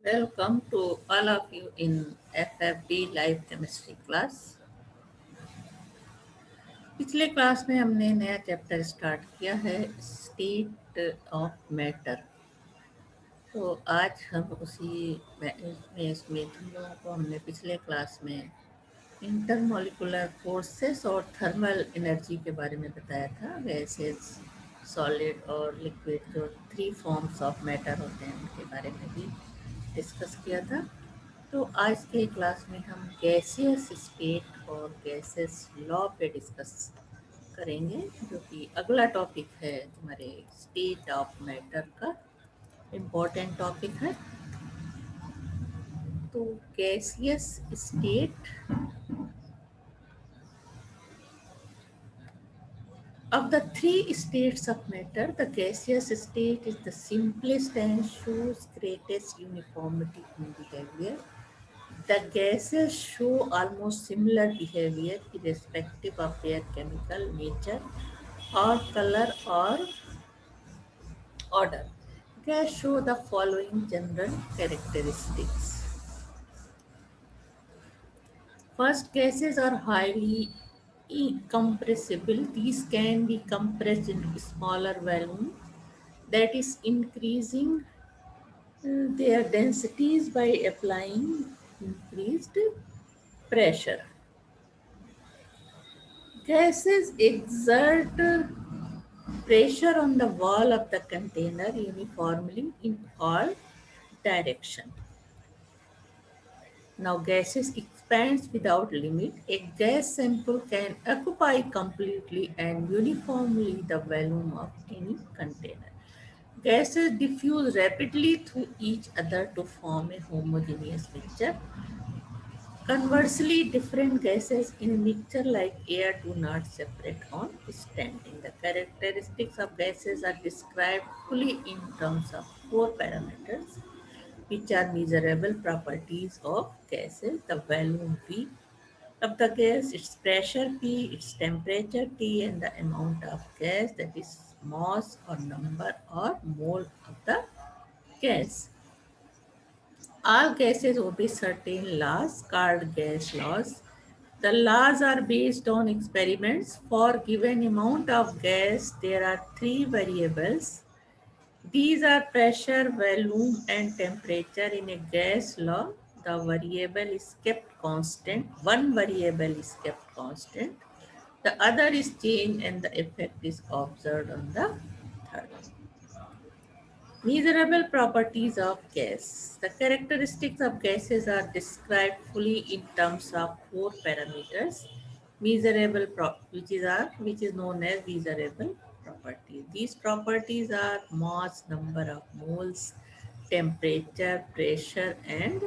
Welcome to all of you in FFB Live Chemistry class. पिछले class में हमने नया चैप्टर स्टार्ट किया है स्टेट ऑफ मैटर। तो आज हम इसमें तुम लोगों को हमने पिछले क्लास में इंटरमोलिकुलर फोर्सेस और थर्मल एनर्जी के बारे में बताया था। गैसेस, सॉलिड और लिक्विड जो 3 फॉर्म्स ऑफ मैटर होते हैं उनके बारे में भी डिस्कस किया था। तो आज के क्लास में हम गैसियस स्टेट और गैसेस लॉ पे डिस्कस करेंगे, जो कि अगला टॉपिक है तुम्हारे स्टेट ऑफ मैटर का इम्पोर्टेंट टॉपिक है। तो gaseous state of the 3 states of matter, the gaseous state is the simplest and shows greatest uniformity in behavior. The gases show almost similar behavior irrespective of their chemical nature or color or order. Gas show the following general characteristics. First, gases are highly compressible. These can be compressed into smaller volume, that is increasing their densities by applying increased pressure. Gases exert pressure on the wall of the container uniformly in all directions. Now gases expands without limit. A gas sample can occupy completely and uniformly the volume of any container. Gases diffuse rapidly through each other to form a homogeneous mixture. Conversely, different gases in a mixture like air do not separate on standing. The characteristics of gases are described fully in terms of 4 parameters, which are measurable properties of gases: the volume V of the gas, its pressure P, its temperature T, and the amount of gas, that is mass or number or mole of the gas. All gases obey certain laws called gas laws. The laws are based on experiments. For given amount of gas, there are 3 variables. These are pressure, volume, and temperature. In a gas law, the variable is kept constant. One variable is kept constant. The other is changed and the effect is observed on the third. Measurable properties of gas. The characteristics of gases are described fully in terms of 4 parameters. Which is known as measurable properties. These properties are mass, number of moles, temperature, pressure, and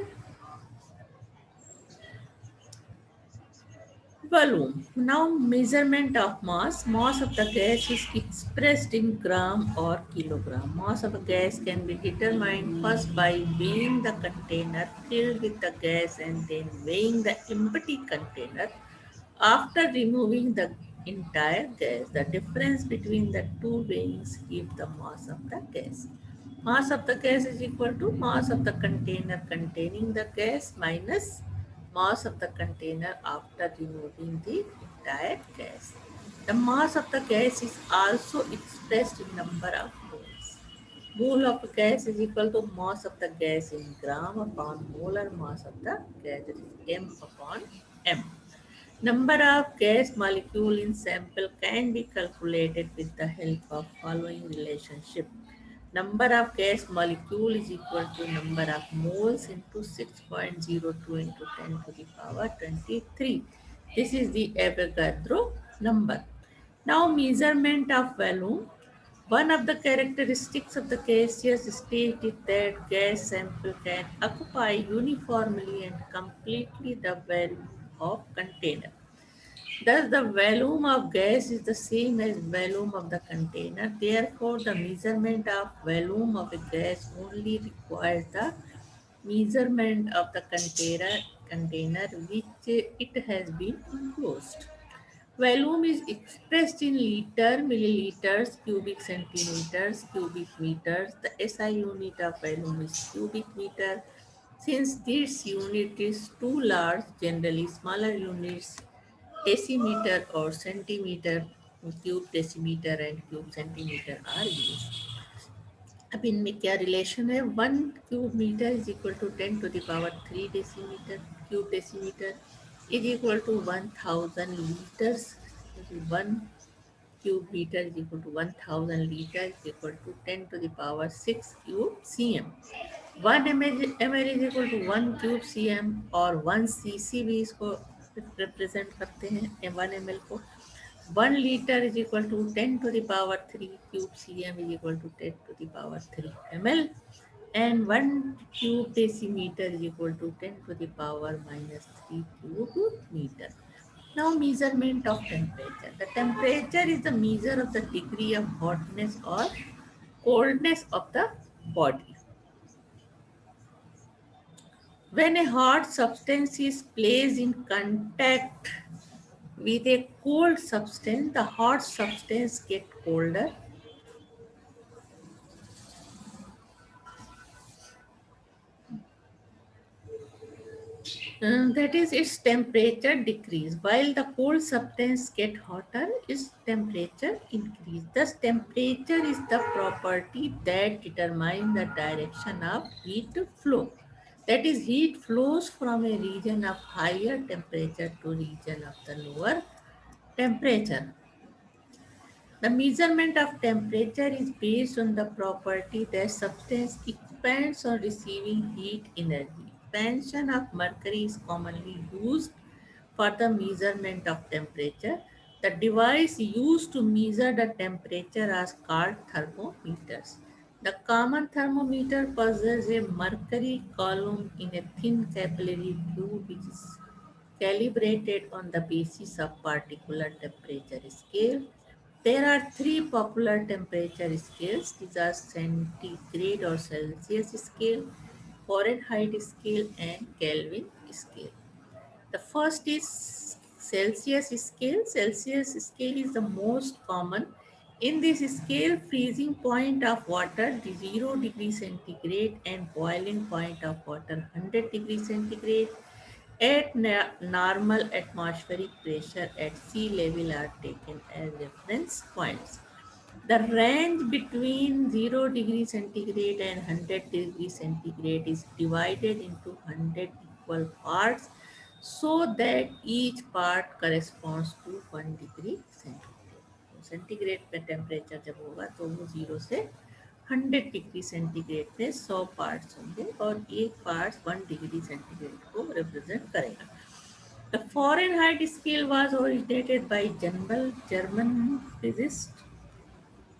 volume. Now, measurement of mass. Mass of the gas is expressed in gram or kilogram. Mass of a gas can be determined first by weighing the container filled with the gas and then weighing the empty container after removing the entire gas. The difference between the two weighings gives the mass of the gas. Mass of the gas is equal to mass of the container containing the gas minus mass of the container after removing the entire gas. The mass of the gas is also expressed in number of moles. Mole of gas is equal to mass of the gas in gram upon molar mass of the gas, that is m upon m. Number of gas molecule in sample can be calculated with the help of following relationship. Number of gas molecule is equal to number of moles into 6.02 into 10 to the power 23. This is the Avogadro number. Now measurement of volume. One of the characteristics of the gaseous state is that gas sample can occupy uniformly and completely the volume of container. Thus, the volume of gas is the same as volume of the container. Therefore, the measurement of volume of a gas only requires the measurement of the container which it has been enclosed. Volume is expressed in liter, milliliters, cubic centimeters, cubic meters. The SI unit of volume is cubic meter. Since this unit is too large, generally smaller units, decimeter or centimeter, cube decimeter and cube centimeter are used. अब इनमें क्या relation है? 1 cube metre is equal to 10⁻³ decimetre is equal to 1000 litres. 1 cube metre is equal to 1000 liter is equal to 10 to the power 6 cube cm. 1 ml is equal to 1 cube cm और 1 cc भी इसको represent करते हैं 1 ml को. 1 liter is equal to 10 to the power 3 cube cm is equal to 10 to the power 3 ml, and 1 cube decimeter is equal to 10 to the power minus 3 cube meter. Now, measurement of temperature. The temperature is the measure of the degree of hotness or coldness of the body. When a hot substance is placed in contact with a cold substance, the hot substance gets colder. That is, its temperature decrease, while the cold substance get hotter, its temperature increase. Thus, temperature is the property that determines the direction of heat flow. That is, heat flows from a region of higher temperature to region of the lower temperature. The measurement of temperature is based on the property that substance expands on receiving heat energy. Expansion of mercury is commonly used for the measurement of temperature. The device used to measure the temperature is called thermometers. The common thermometer possesses a mercury column in a thin capillary tube which is calibrated on the basis of particular temperature scale. There are three popular temperature scales. These are centigrade or Celsius scale, Fahrenheit scale, and Kelvin scale. The first is Celsius scale. Celsius scale is the most common. In this scale, freezing point of water 0 degree centigrade and boiling point of water 100 degree centigrade at normal atmospheric pressure at sea level are taken as reference points. The range between 0 degree centigrade and 100 degree centigrade is divided into 100 equal parts so that each part corresponds to 1 degree centigrade. तो centigrade पे temperature जब होगा तो वो 0 से 100 degree centigrade पे 100 parts होंगे और एक पार्ट 1 डिग्री सेंटीग्रेड को रिप्रेजेंट करेगा. The Fahrenheit scale was originated by German physicist.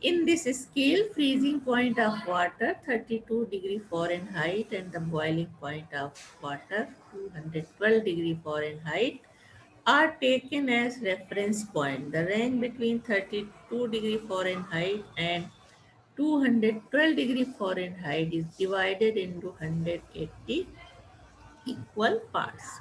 In this scale, freezing point of water 32 degree Fahrenheit and the boiling point of water 212 degree Fahrenheit are taken as reference point. The range between 32 degree Fahrenheit and 212 degree Fahrenheit is divided into 180 equal parts.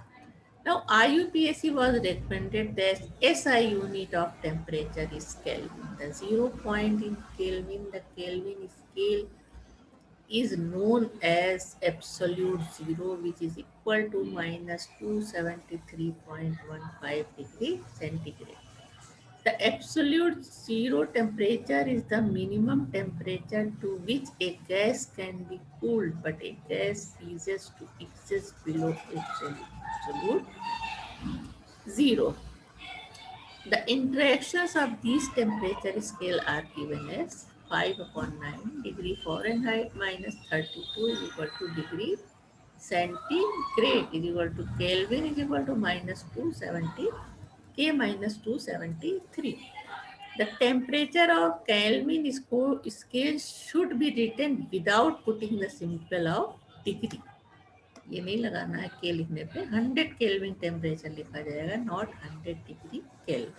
Now, IUPAC was recommended that SI unit of temperature is Kelvin. The 0 point in Kelvin, the Kelvin scale is known as absolute zero, which is equal to minus 273.15 degree centigrade. The absolute zero temperature is the minimum temperature to which a gas can be cooled, but a gas ceases to exist below absolute zero. The interactions of these temperature scale are given as 5 upon 9 degree Fahrenheit minus 32 is equal to degree centigrade is equal to Kelvin is equal to minus 270 K minus 273. The temperature of Kelvin scale should be written without putting the symbol of degree. ये नहीं लगाना है के लिखने पे 100 kelvin temperature लिखा जाएगा, not 100 degree kelvin.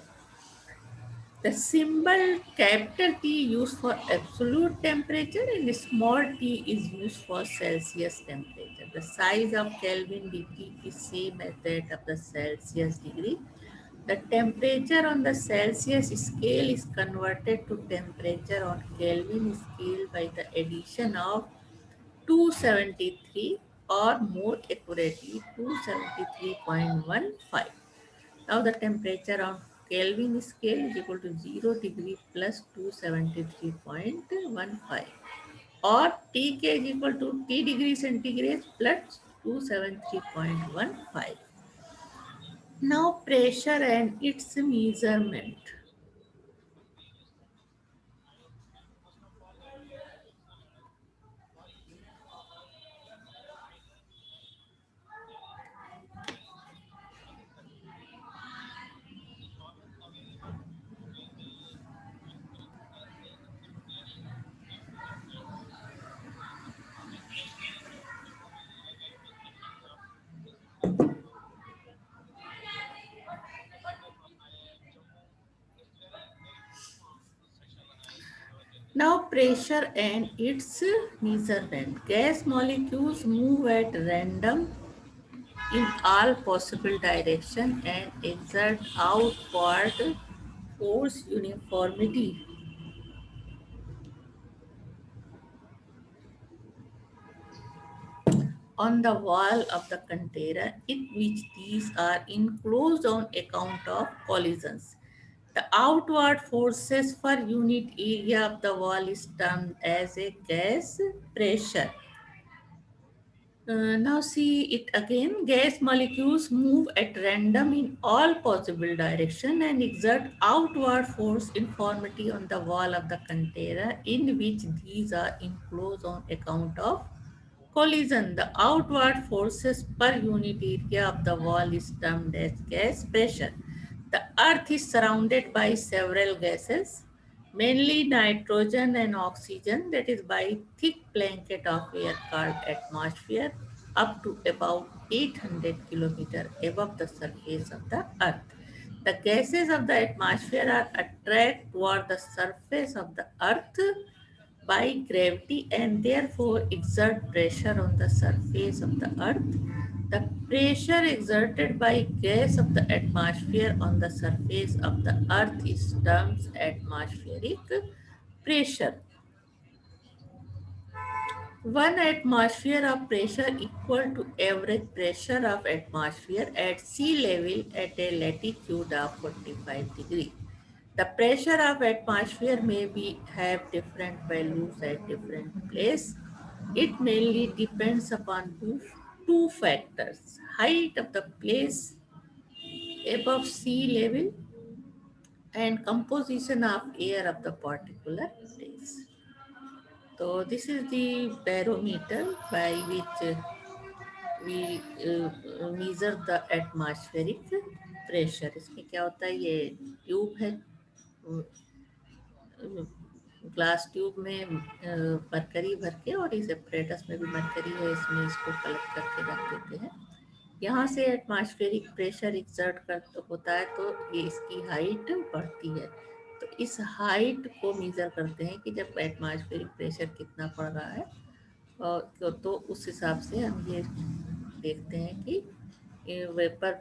The symbol capital T used for absolute temperature and small t is used for Celsius temperature. The size of Kelvin degree is same as that of the Celsius degree. The temperature on the Celsius scale is converted to temperature on Kelvin scale by the addition of 273 or more accurately 273.15. Now the temperature on Kelvin scale is equal to 0 degree plus 273.15, or Tk is equal to T degree centigrade plus 273.15. Now pressure and its measurement. Now pressure and its measurement. Gas molecules move at random in all possible direction and exert outward force uniformity on the wall of the container in which these are enclosed on account of collisions. The outward forces per unit area of the wall is termed as a gas pressure. Now see it again. Gas molecules move at random in all possible direction and exert outward force uniformity on the wall of the container in which these are enclosed on account of collision. The outward forces per unit area of the wall is termed as gas pressure. The earth is surrounded by several gases, mainly nitrogen and oxygen, that is by thick blanket of air called atmosphere, up to about 800 kilometers above the surface of the earth. The gases of the atmosphere are attracted toward the surface of the earth by gravity and therefore exert pressure on the surface of the earth. The pressure exerted by gas of the atmosphere on the surface of the earth is termed atmospheric pressure. One atmosphere of pressure equal to average pressure of atmosphere at sea level at a latitude of 45 degree. The pressure of atmosphere may have different values at different place. It mainly depends upon two factors: height of the place above sea level and composition of air of the particular place. So this is the barometer by which we measure the atmospheric pressure. इसमें क्या होता है, ये tube है, glass tube में mercury भर के, और इस एपरेटस में भी मरकरी है, इसमें इसको कलेक्ट करके रख देते हैं। यहाँ से एटमॉस्फेरिक प्रेशर एक्सर्ट कर तो होता है तो ये इसकी हाइट बढ़ती है, तो इस हाइट को मेजर करते हैं कि जब एटमॉस्फेरिक प्रेशर कितना पड़ रहा है, और तो उस हिसाब से हम ये देखते हैं कि वेपर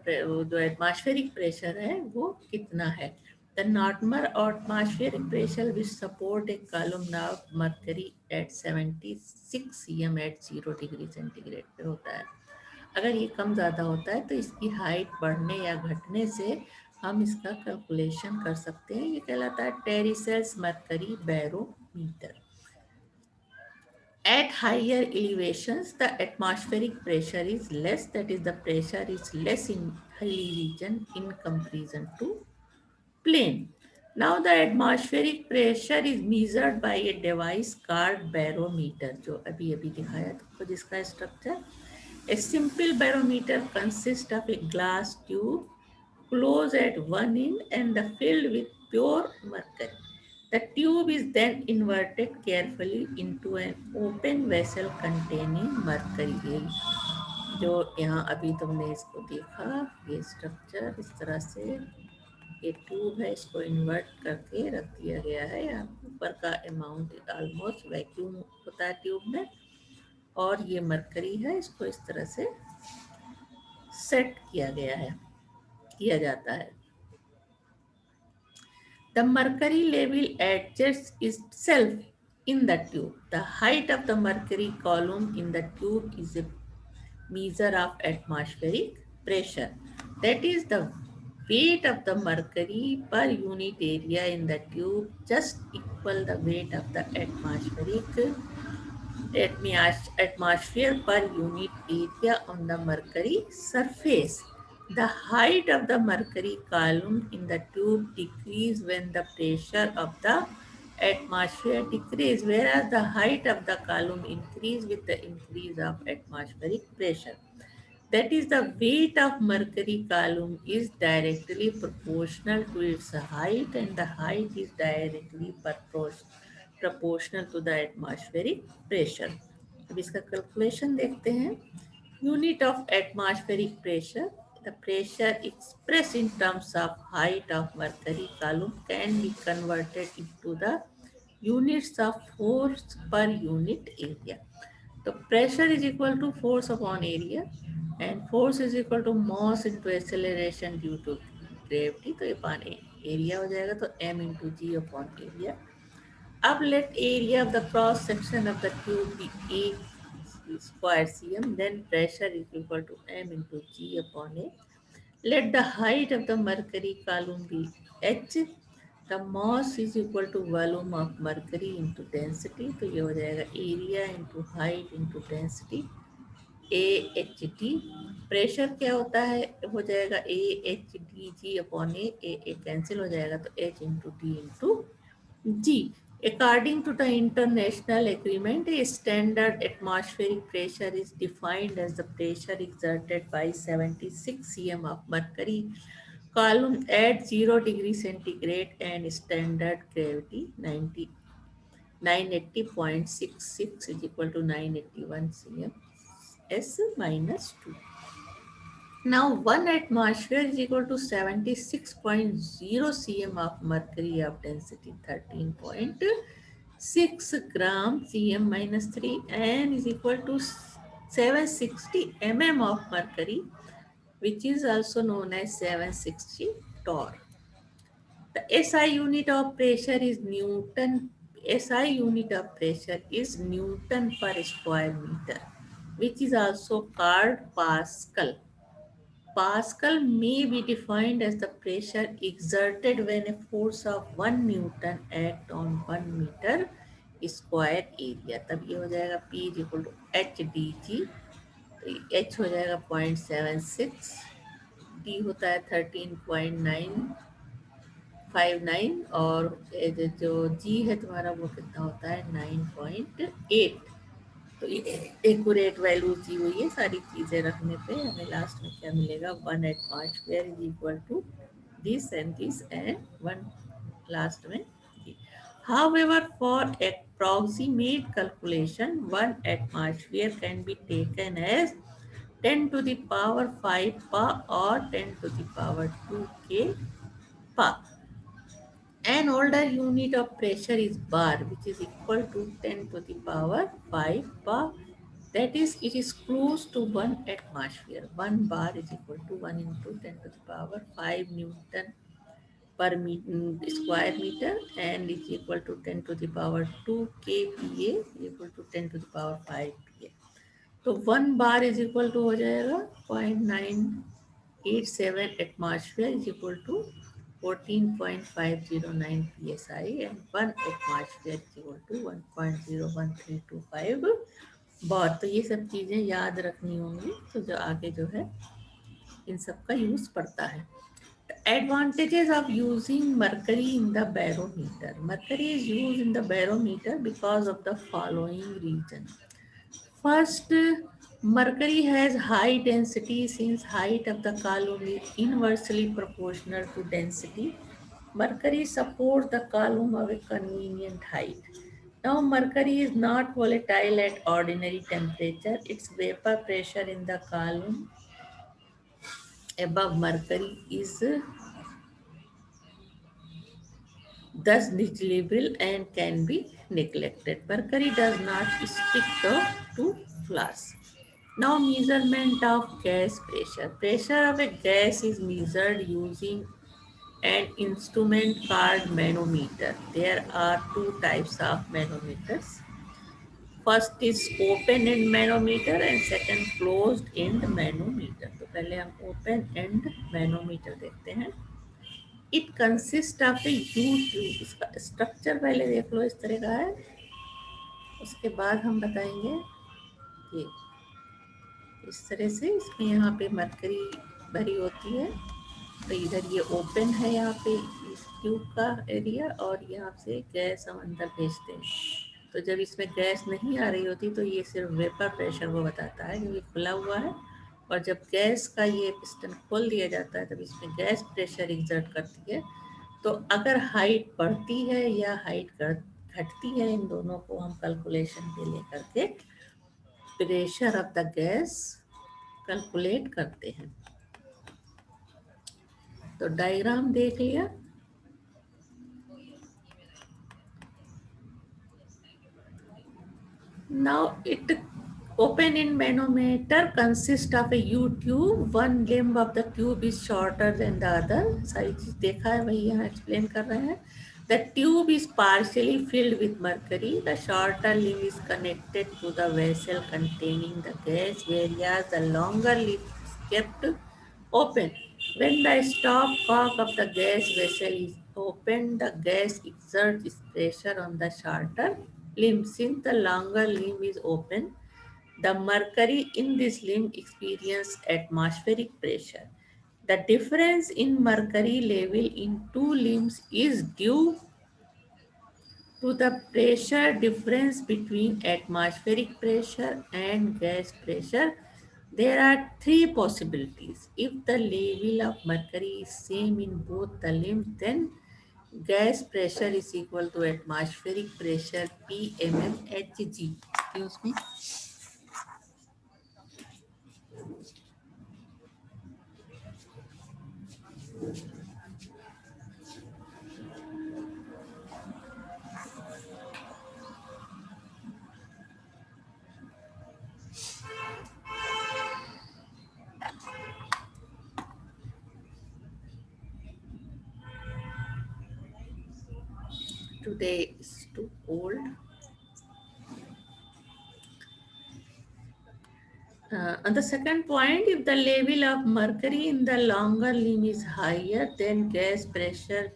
जो एटमॉस्फेरिक प्रेशर है वो कितना है। The normal atmospheric pressure will support a column of mercury at 76 cm at 0 degree centigrade पे होता है। अगर ये कम ज़्यादा होता है तो इसकी हाइट बढ़ने या घटने से हम इसका कैलकुलेशन कर सकते हैं। ये कहलाता है Torricelli's mercury barometer. At higher elevations, the atmospheric pressure is less, that is, the pressure is less in hilly region in comparison to plain. Now the atmospheric pressure is measured by a device called barometer, जो अभी अभी दिखाया था जिसका structure. A simple barometer consists of a glass tube closed at one end and filled with pure mercury. The tube is then inverted carefully into an open vessel containing mercury. जो यहाँ अभी तुमने इसको देखा, ये स्ट्रक्चर इस तरह से, ये ट्यूब है, इसको इन्वर्ट करके रख दिया गया है। यहाँ ऊपर का अमाउंट ऑलमोस्ट वैक्यूम होता है ट्यूब में, और ये मरकरी है, इसको इस तरह से सेट किया गया है, किया जाता है। The mercury level adjusts itself in the tube. The height of the mercury column in the tube is measure of atmospheric pressure. That is the weight of the mercury per unit area in the tube just equal the weight of the atmosphere per unit area on the mercury surface. The height of the mercury column in the tube decrease when the pressure of the atmosphere decrease, whereas the height of the column increase with the increase of atmospheric pressure. That is, the weight of mercury column is directly proportional to its height, and the height is directly proportional to the atmospheric pressure. अब इसका calculation देखते हैं. Unit of atmospheric pressure. The pressure expressed in terms of height of mercury column can be converted into the units of force per unit area. So pressure is equal to force upon area, and force is equal to mass into acceleration due to gravity. तो ये पान area हो जाएगा तो m into g upon area. अब let area of the cross section of the tube be a square cm, then pressure is equal to m into g upon a. Let the height of the mercury column be h. The mass is equal to volume of mercury into density. तो ये हो जाएगा area into height into density. A H T. Pressure क्या होता है, हो जाएगा A H D G upon A cancel हो जाएगा तो H into D into G. According to the international agreement, a standard atmospheric pressure is defined as the pressure exerted by 76 cm of mercury column at 0 degree centigrade and standard gravity 980.66 is equal to 981 cm S minus 2. Now 1 atmosphere is equal to 76.0 cm of mercury of density 13.6 gram cm minus 3 and is equal to 760 mm of mercury, which is also known as 760 torr. The SI unit of pressure is Newton. SI unit of pressure is Newton per square meter, which is also called Pascal. Pascal may be defined as the pressure exerted when a force of 1 Newton act on 1 meter square area. तब ये हो जाएगा P is equal to H D जी. तो H हो जाएगा 0.76, D होता है 13.959 और जो G है तुम्हारा वो कितना होता है 9.8. तो एक्यूरेट वैल्यूज दी हुई है. सारी चीज़ें रखने पे हमें लास्ट में क्या मिलेगा, 1 atmosphere is equal to this and 1 last में. However, for approximate calculation, 1 atmosphere can be taken as 10 to the power 5 pa or 10 to the power 2 k pa. An older unit of pressure is bar, which is equal to 10 to the power 5 bar. That is, it is close to 1 atmosphere. 1 bar is equal to 1 into 10 to the power 5 Newton per square meter and is equal to 10 to the power 2 kPa equal to 10 to the power 5 Pa. तो 1 bar is equal to हो जाएगा 0.987 atmosphere is equal to 14.509 psi and 1 atmosphere is equal to 1.01325 bar. तो ये सब चीज़ें याद रखनी होंगी, तो जो आगे जो है इन सब का यूज़ पड़ता है. Advantages of using mercury in the barometer. Mercury is used in the barometer because of the following reason. First, mercury has high density since height of the column is inversely proportional to density. Mercury supports the column of a convenient height. Now, mercury is not volatile at ordinary temperature. Its vapor pressure in the column above mercury is thus negligible and can be neglected. Mercury does not stick to glass. Now, measurement of gas pressure. Pressure of a gas is measured using an instrument called manometer. There are two types of manometers. First is open and manometer and second closed end manometer. तो पहले हम open and manometer देखते हैं। It consist of A you tube. इसका structure पहले देख लो, इस तरह का है, उसके बाद हम बताएंगे। ये इस तरह से इसमें यहाँ पे मरकरी भरी होती है। तो इधर ये ओपन है, यहाँ पे इस ट्यूब का एरिया, और यहाँ से गैस हम अंदर भेजते हैं। तो जब इसमें गैस नहीं आ रही होती तो ये सिर्फ वेपर प्रेशर को बताता है, क्योंकि खुला हुआ है। और जब गैस का ये पिस्टन खोल दिया जाता है तब इसमें गैस प्रेशर एग्जर्ट करती है। तो अगर हाइट बढ़ती है या हाइट घटती है, इन दोनों को हम कैलकुलेशन पे लेकर के pressure of the gas calculate करते हैं। तो डायग्राम देख लिया। Now it open in manometer consists of a U tube. One limb of the tube is shorter than the other. सारी चीज देखा है, वही यहाँ explain कर रहे हैं. The tube is partially filled with mercury. The shorter limb is connected to the vessel containing the gas, whereas the longer limb is kept open. When the stopcock of the gas vessel is open, the gas exerts its pressure on the shorter limb. Since the longer limb is open, the mercury in this limb experiences atmospheric pressure. The difference in mercury level in two limbs is due to the pressure difference between atmospheric pressure and gas pressure. There are three possibilities. If the level of mercury is same in both the limbs, then gas pressure is equal to atmospheric pressure PMMHg. Excuse me. Today is too cold. On the second point, if the level of mercury in the longer limb is higher, then gas pressure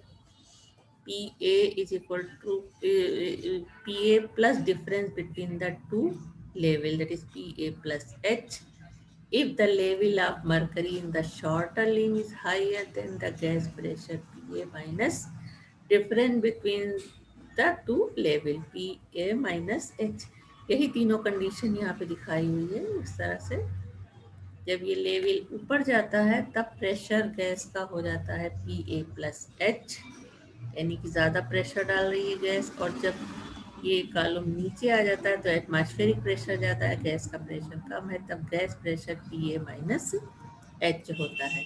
PA is equal to PA plus difference between the two level, that is PA plus H. If the level of mercury in the shorter limb is higher, then the gas pressure PA minus difference between the two level PA minus H. यही तीनों condition यहाँ पे दिखाई हुई है इस तरह से। जब ये लेवल ऊपर जाता है तब प्रेशर गैस का हो जाता है PA प्लस H, यानी कि ज़्यादा प्रेशर डाल रही है गैस। और जब ये कॉलम नीचे आ जाता है तो एटमॉस्फेरिक प्रेशर ज़्यादा है, गैस का प्रेशर कम है, तब gas pressure PA minus H होता है।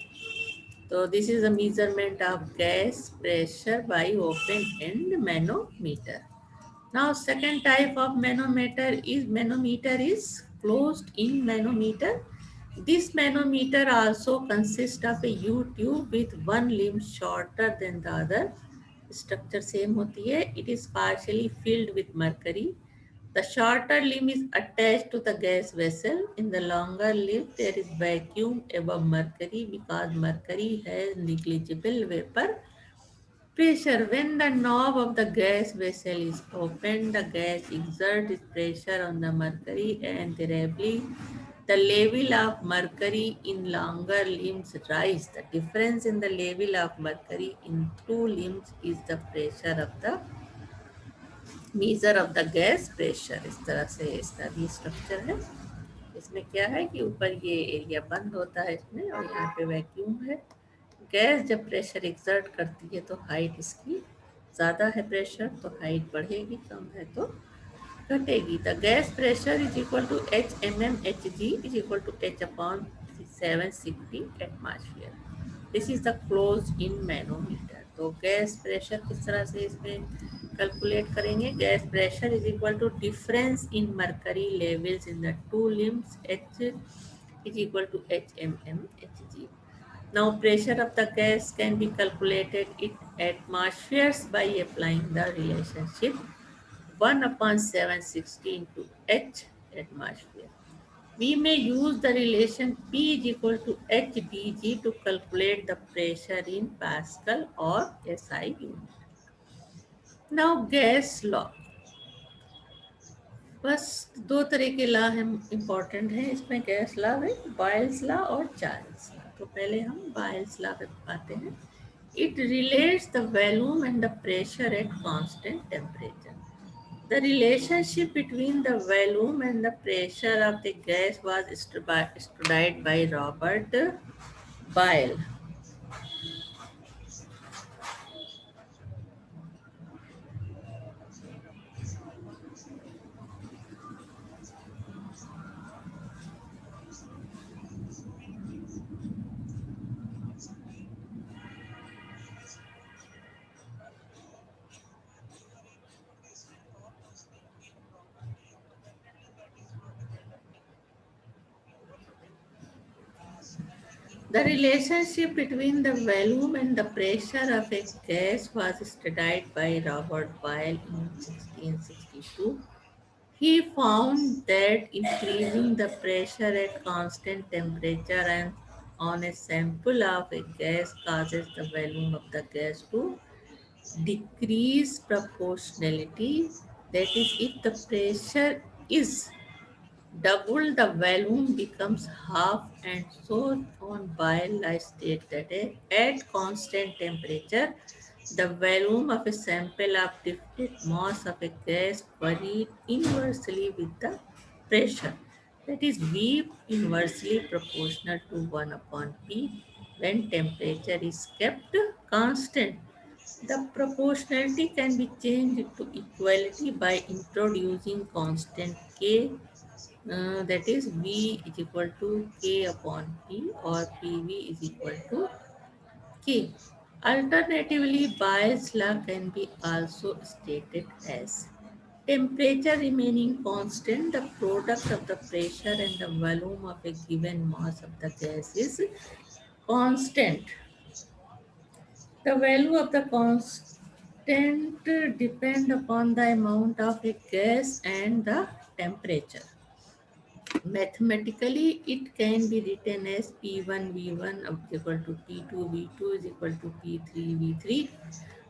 तो this is a measurement of gas pressure by open and manometer. Now second type of manometer is closed in manometer. This manometer also consists of a U tube with one limb shorter than the other. Structure same होती है. It is partially filled with mercury. The shorter limb is attached to the gas vessel. In the longer limb, there is vacuum above mercury because mercury has negligible vapor pressure. When the knob of the gas vessel is open, the gas exerts its pressure on the mercury and thereby the level of mercury in longer limbs rise. The difference in the level of mercury in two limbs is the pressure of the measure of the gas pressure. इस तरह से इसका भी structure है। इसमें क्या है कि ऊपर ये एरिया बंद होता है इसमें, और यहाँ पे वैक्यूम है। गैस जब प्रेशर एक्सर्ट करती है तो हाइट इसकी ज़्यादा है प्रेशर, तो हाइट बढ़ेगी, कम है तो घटेगी। The gas pressure is equal to HMMHg is equal to H upon 760 atmosphere. This is the close in manometer. तो गैस प्रेशर किस तरह से इसमें कैलकुलेट करेंगे? Gas pressure is equal to difference in mercury levels in the two limbs. H is equal to HMMHg. Now pressure of the gas can be calculated in atmospheres by applying the relationship 1 upon 760 into H atmosphere. We may use the relation P is equal to HdG to calculate the pressure in Pascal or SI unit. Now gas law. बस दो तरह के law हम important हैं इसमें, gas law है, Boyle's law और Charles law. तो पहले हम बॉयल्स लॉ पे आते हैं। It relates the volume and the pressure at constant temperature. The relationship between the volume and the pressure of the gas was studied by Robert Boyle. The relationship between the volume and the pressure of a gas was studied by Robert Boyle in 1662. He found that increasing the pressure at constant temperature and on a sample of a gas causes the volume of the gas to decrease proportionality. That is, if the pressure is double, the volume becomes half, and so on. Boyle state that at constant temperature, the volume of a sample of different mass of a gas varied inversely with the pressure. That is, V inversely proportional to 1 upon P when temperature is kept constant. The proportionality can be changed to equality by introducing constant K, that is V is equal to K upon P, or PV is equal to K. Alternatively, Boyle's law can be also stated as temperature remaining constant, the product of the pressure and the volume of a given mass of the gas is constant. The value of the constant depend upon the amount of a gas and the temperature. Mathematically, it can be written as P1 V1 is equal to P2 V2 is equal to P3 V3.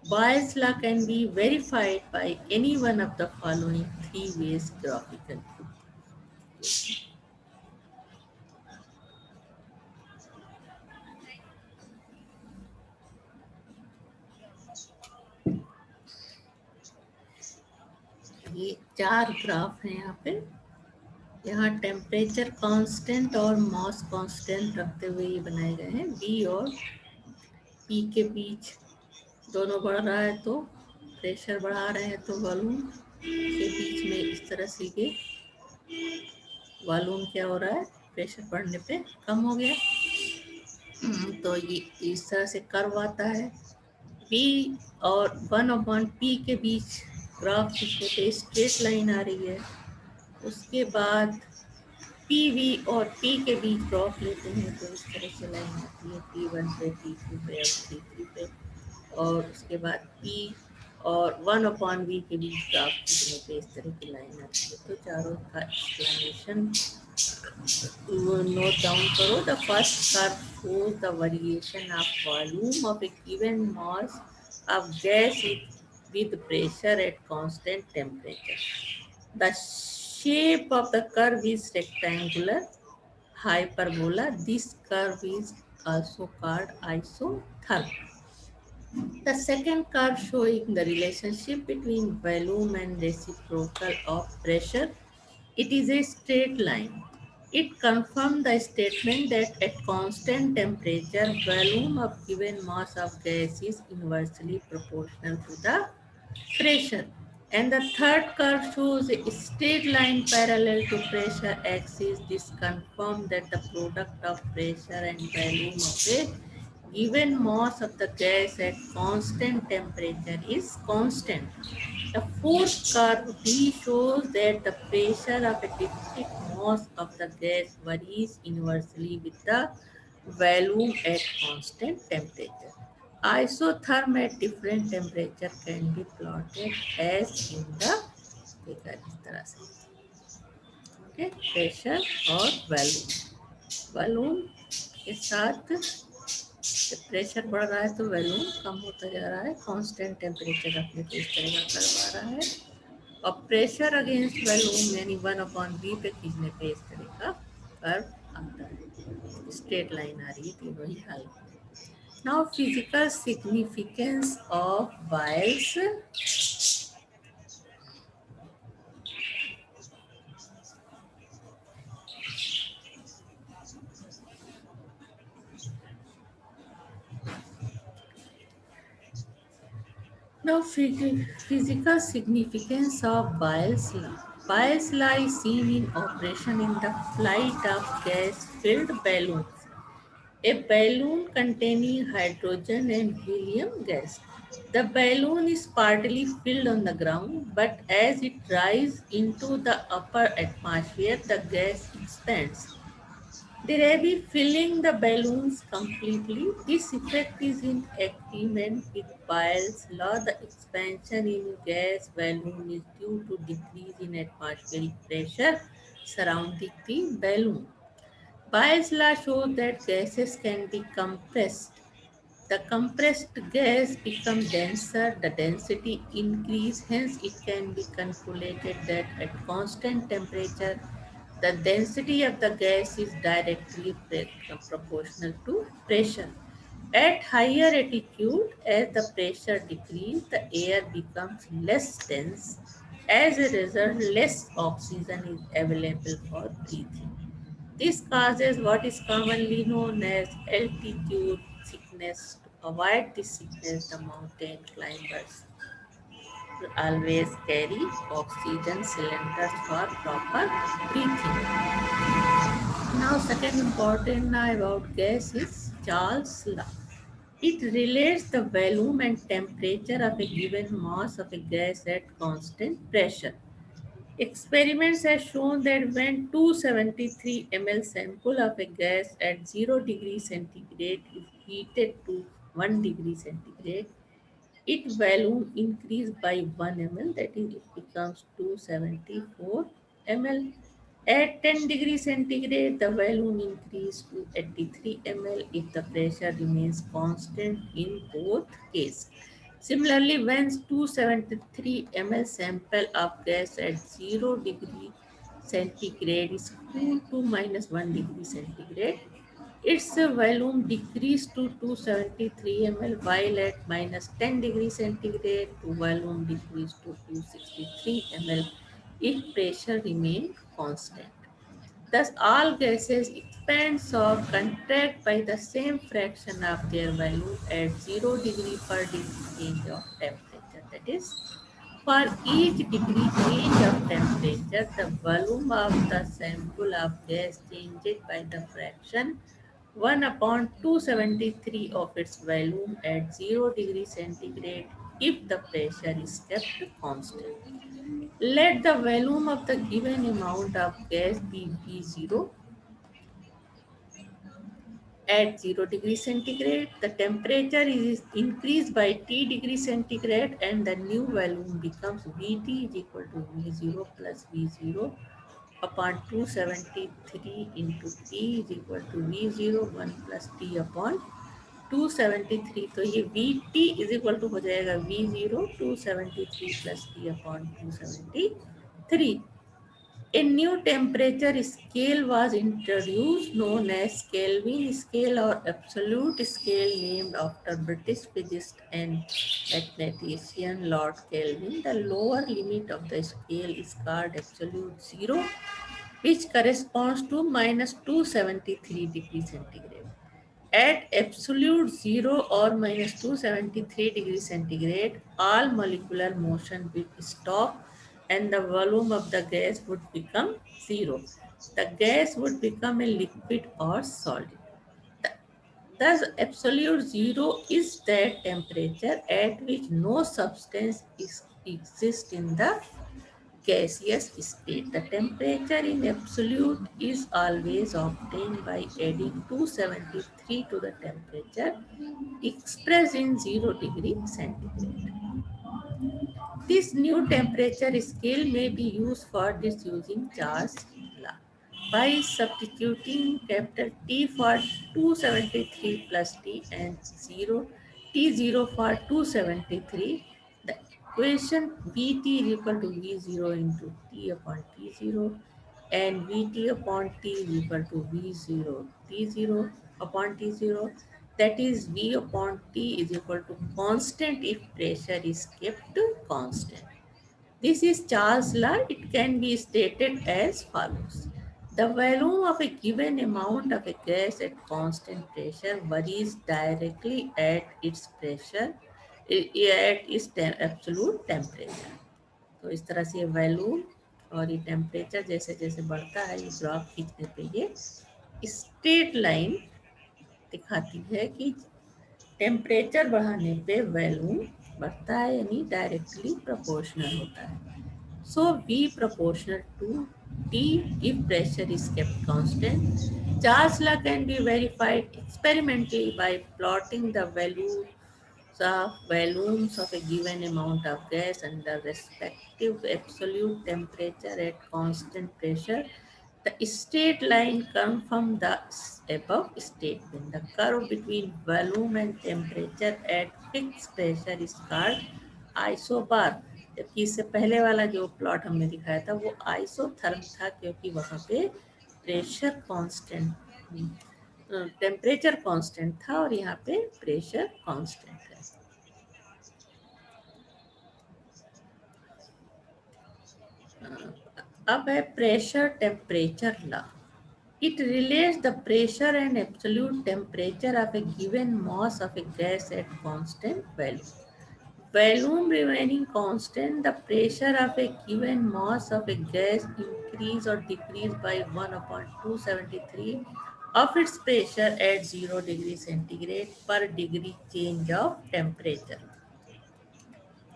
Boyle's law can be verified by any one of the following three ways graphically. ये चार graph हैं यहाँ पे। यहाँ temperature constant और mass constant रखते हुए ये बनाए गए हैं। बी और पी के बीच दोनों बढ़ रहा है तो प्रेशर बढ़ा रहे हैं, तो वॉल्यूम के बीच में इस तरह से ये वॉल्यूम क्या हो रहा है, प्रेशर बढ़ने पे कम हो गया। तो ये इस तरह से कर्व आता है। पी और 1/P के बीच ग्राफ खींचने पे स्ट्रेट लाइन आ रही है। उसके बाद पी वी और पी के बीच ग्राफ लेते हैं तो इस तरह से लाइन आती है, P1 पे, P2 पे और P3 पे। और उसके बाद P और 1/V के बीच ग्राफ खींचने पे इस तरह की लाइन आती है। तो चारों का एक्सप्लेनेशन note down करो। The first curve shows the variation of volume of a given mass of gas with pressure at constant temperature. The shape of the curve is rectangular hyperbola. This curve is also called isotherm. The second curve showing the relationship between volume and reciprocal of pressure. It is a straight line. It confirms the statement that at constant temperature, volume of given mass of gas is inversely proportional to the pressure. And the third curve shows a straight line parallel to pressure axis. This confirms that the product of pressure and volume of a given mass of the gas at constant temperature is constant. The fourth curve D shows that the pressure of a specific mass of the gas varies inversely with the volume at constant temperature. Isotherm at different temperature can be plotted as in the देखा इस तरह से। Okay, pressure और volume. Volume के साथ जब pressure बढ़ रहा है तो वॉल्यूम कम होता जा रहा है, कांस्टेंट टेम्परेचर अपने को इस तरह का करवा रहा है। और प्रेशर अगेंस्ट वॉल्यूम यानी 1/v पे खींचने पे इस तरह का कर्व आता है, स्ट्रेट लाइन आ रही है तीनों ही हालत में। Now physical significance of vials. Now, physical significance of Boyle's law. Boyle's law is seen in operation in the flight of gas-filled balloons. A balloon containing hydrogen and helium gas. The balloon is partly filled on the ground, but as it rises into the upper atmosphere, the gas expands. Dirabi filling the balloons completely. This effect is in agreement with Boyle's law. The expansion in gas balloon is due to decrease in atmospheric pressure surrounding the balloon. Boyle's law shows that gases can be compressed. The compressed gas becomes denser, the density increase, hence it can be calculated that at constant temperature, the density of the gas is directly proportional to pressure. At higher altitude, as the pressure decreases, the air becomes less dense. As a result, less oxygen is available for breathing. This causes what is commonly known as altitude sickness. To avoid this sickness, the mountain climbers always carry oxygen cylinders for proper breathing. Now, second important about gas is Charles' law. It relates the volume and temperature of a given mass of a gas at constant pressure. Experiments have shown that when 273 ml sample of a gas at 0 degree centigrade is heated to 1 degree centigrade, its volume increased by 1 ml, that is, it becomes 274 ml. At 10 degrees centigrade, the volume increased to 83 ml if the pressure remains constant in both cases. Similarly, when 273 ml sample of gas at 0 degree centigrade is cooled to -1 degree centigrade, its volume decreased to 273 ml, while at -10 degree centigrade, the volume decreased to 263 ml if pressure remained constant. Thus, all gases expand or contract by the same fraction of their volume at 0 degree per degree change of temperature. That is, for each degree change of temperature, the volume of the sample of gas changes by the fraction 1 upon 273 of its volume at 0 degree centigrade if the pressure is kept constant. Let the volume of the given amount of gas be V0 at 0 degree centigrade. The temperature is increased by T degree centigrade and the new volume becomes Vt is equal to V0 plus V0 upon 273 into T is equal to V0 1 plus T upon 273. तो ये Vt is equal to हो जाएगा V0 273 plus T upon 273. A new temperature scale was introduced known as Kelvin scale or absolute scale, named after British physicist and mathematician Lord Kelvin. The lower limit of the scale is called absolute zero, which corresponds to -273 degrees centigrade. At absolute zero or -273 degrees centigrade, all molecular motion will stop and the volume of the gas would become zero. The gas would become a liquid or solid. The- Thus, absolute zero is that temperature at which no substance exists in the gaseous state. The temperature in absolute is always obtained by adding 273 to the temperature expressed in 0 degree centigrade. This new temperature scale may be used for this using Charles law. By substituting capital T for 273 plus T and 0 T0 for 273, the equation Vt is equal to V0 into T upon T0 and Vt upon T is equal to V0 T0 upon T0, that is V upon T is equal to constant if pressure is kept constant. This is Charles' law. It can be stated as follows. The volume of a given amount of a gas at constant pressure varies directly at its pressure, at its absolute temperature. तो इस तरह से ये volume और ये temperature जैसे जैसे बढ़ता है, ये ग्राफ खींचने पे ये स्ट्रेट लाइन दिखाती है कि टेम्परेचर बढ़ाने पे वैल्यूम बढ़ता है, यानी डायरेक्टली प्रोपोर्शनल होता है. So V proportional to T if pressure is kept constant. Charles law can be verified experimentally by plotting the volumes of a given amount of gas under respective absolute temperature at constant pressure. The straight line comes from the above statement. The curve between volume and temperature at fixed pressure is called isobar. जबकि इससे पहले वाला जो plot हमने दिखाया था वो isotherm था, क्योंकि वहाँ पे प्रेशर कांस्टेंट, टेम्परेचर कांस्टेंट था और यहाँ पे प्रेशर कांस्टेंट है. अब है pressure temperature law. It relates the pressure and absolute temperature of a given mass of a gas at constant value. Volume remaining constant, the pressure of a given mass of a gas increase or decrease by 1 upon 273 of its pressure at 0 degree centigrade per degree change of temperature.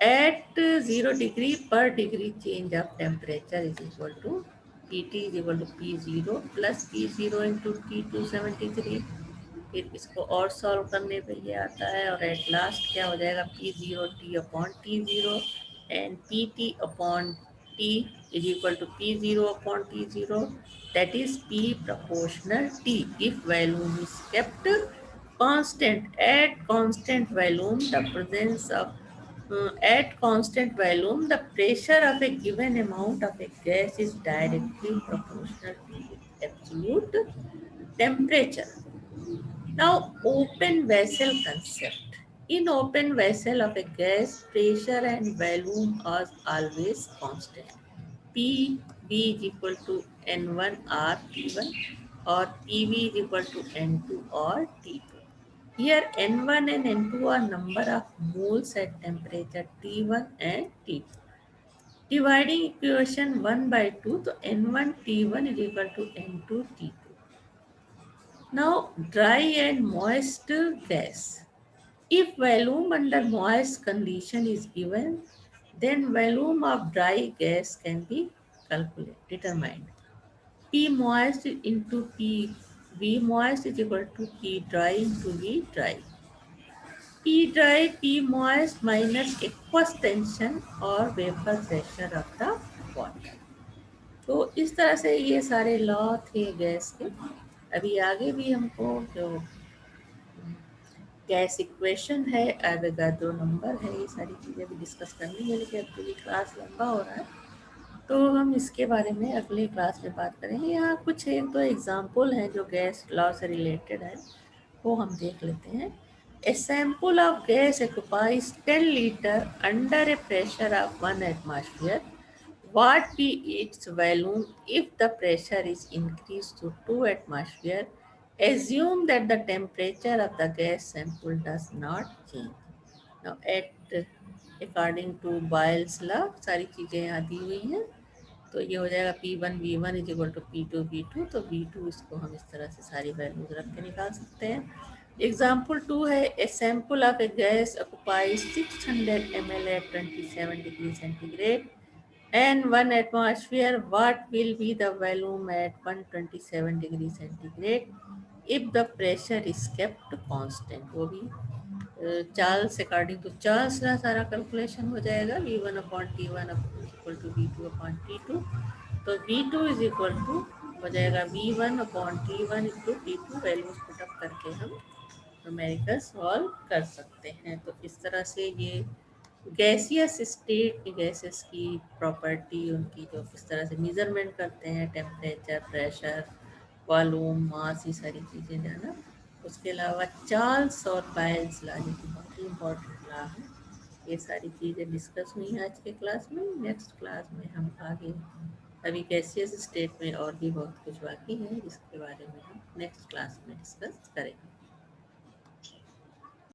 At 0 degree per degree change of temperature is equal to Pt is equal to P0 plus P0 into T273. फिर इसको और solve करने पे ये आता है और at last क्या हो जाएगा, P0 T upon T0 and PT upon T is equal to P0 upon T0, that is P proportional T if volume is kept constant. At constant volume, the presence of at constant volume, the pressure of a given amount of a gas is directly proportional to its absolute temperature. Now, open vessel concept. In open vessel of a gas, pressure and volume are always constant. PV is equal to N1 or T1 or PV is equal to N2 or T2. Here N1 and N2 are number of moles at temperature T1 and T2. Dividing equation 1 by 2, so N1 T1 is equal to N2 T2. Now dry and moist gas. If volume under moist condition is given, then volume of dry gas can be determined. P moist into P V moist is equal to P dry into V dry. P dry, P moist minus aqueous tension और vapour pressure of the water. तो इस तरह से ये सारे law थे gas के. अभी आगे भी हमको जो गैस इक्वेशन है, एवोगाड्रो नंबर है, ये सारी चीज़ें भी डिस्कस करनी है, लेकिन एक्चुअली क्लास लंबा हो रहा है तो हम इसके बारे में अगले क्लास में बात करेंगे. यहाँ कुछ एक दो एग्जाम्पल हैं जो गैस लॉ से रिलेटेड है, वो हम देख लेते हैं. A sample of gas occupies 10 liter under a pressure of 1 atmosphere. What be its volume if the pressure is increased to 2 atmosphere? Assume that the temperature of the gas sample does not change. Now, according to Boyle's law, सारी चीज़ें यहाँ दी हुई हैं. तो ये हो जाएगा P1 V1 is equal to P2 V2. तो V2 इसको हम इस तरह से सारी वैल्यूज रख के निकाल सकते हैं. एग्जाम्पल 2 है. ए sample of A gas occupies 600 ml at 27 degree centigrade and 1 atmosphere. What will be the volume at 127 degree centigrade if the pressure is kept constant? वो भी चार्ल्स अकॉर्डिंग टू चार्ल्स का सारा कैलकुलेशन हो जाएगा V1/T1 equal to V2/T2। तो V2 is equal to हो जाएगा V1/T1 into T2। Values put up करके हम न्यूमेरिकल सॉल्व कर सकते हैं। तो इस तरह से ये गैसियस स्टेट गैसेस की प्रॉपर्टी, उनकी जो किस तरह से मेजरमेंट करते हैं, टेम्परेचर, प्रेशर, वॉल्यूम, मास, ये सारी चीज़ें जो है ना। उसके अलावा चार्ल्स और बायल्स लॉ जो कि बहुत ही इम्पोर्टेंट लॉ है, ये सारी चीज़ें डिस्कस हुई हैं आज के क्लास में। नेक्स्ट क्लास में हम आगे, अभी गैसियस स्टेट में और भी बहुत कुछ बाकी है जिसके बारे में हम नेक्स्ट क्लास में डिस्कस करेंगे।